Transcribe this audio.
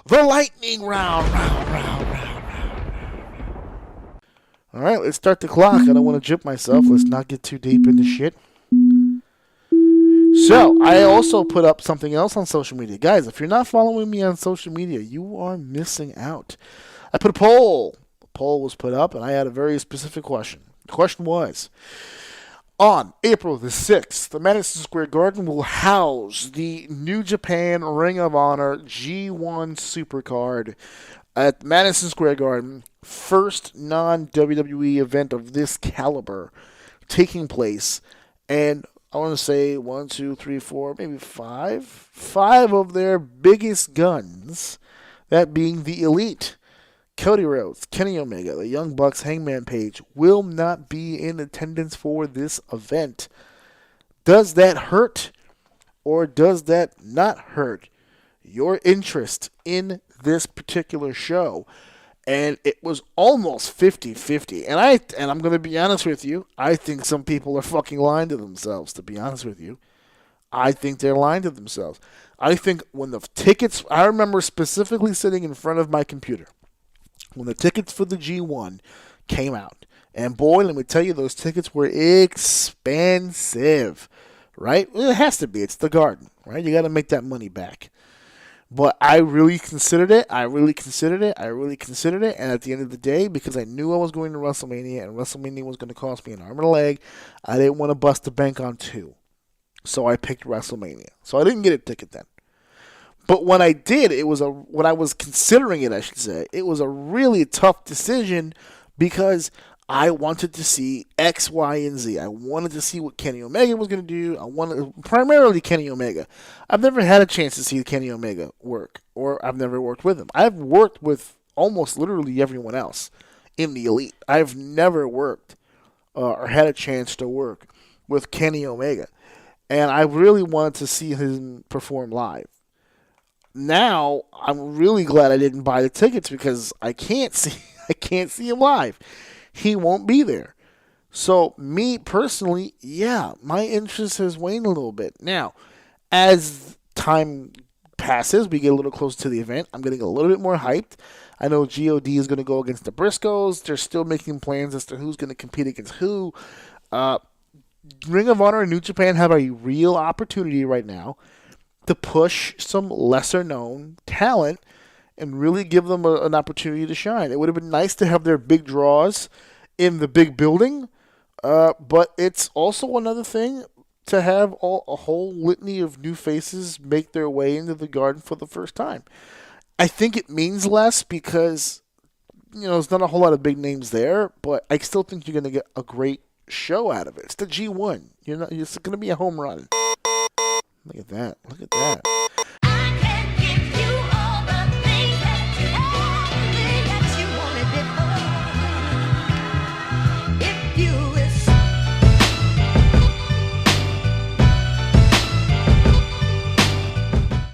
The Lightning Round. All right, let's start the clock. I don't want to jump myself. Let's not get too deep into shit. So, I also put up something else on social media. Guys, if you're not following me on social media, you are missing out. I put a poll. The poll was put up, and I had a very specific question. The question was, on April the 6th, the Madison Square Garden will house the New Japan Ring of Honor G1 Supercard at Madison Square Garden. First non-WWE event of this caliber taking place. And I want to say 1, 2, 3, 4, maybe 5. 5 of their biggest guns, that being the Elite. Cody Rhodes, Kenny Omega, the Young Bucks, Hangman Page will not be in attendance for this event. Does that hurt or does that not hurt your interest in this particular show? And it was almost 50-50. And I'm going to be honest with you, I think some people are fucking lying to themselves, to be honest with you. I think they're lying to themselves. I think when the tickets, I remember specifically sitting in front of my computer when the tickets for the G1 came out. And boy, let me tell you, those tickets were expensive, right? Well, it has to be. It's the Garden, right? You got to make that money back. But I really considered it. And at the end of the day, because I knew I was going to WrestleMania, and WrestleMania was going to cost me an arm and a leg, I didn't want to bust the bank on 2. So I picked WrestleMania. So I didn't get a ticket then. But when I did, when I was considering it, I should say, it was a really tough decision because I wanted to see X, Y, and Z. I wanted to see what Kenny Omega was going to do. I wanted primarily Kenny Omega. I've never had a chance to see Kenny Omega work, or I've never worked with him. I've worked with almost literally everyone else in the Elite. I've never worked or had a chance to work with Kenny Omega, and I really wanted to see him perform live. Now I'm really glad I didn't buy the tickets because I can't see him live. He won't be there. So me personally, yeah, my interest has waned a little bit. Now, as time passes, we get a little closer to the event. I'm getting a little bit more hyped. I know God is going to go against the Briscoes. They're still making plans as to who's going to compete against who. Ring of Honor and New Japan have a real opportunity right now to push some lesser-known talent and really give them an opportunity to shine. It would have been nice to have their big draws in the big building, but it's also another thing to have a whole litany of new faces make their way into the Garden for the first time. I think it means less because, there's not a whole lot of big names there, but I still think you're going to get a great show out of it. It's the G1. It's going to be a home run. Look at that.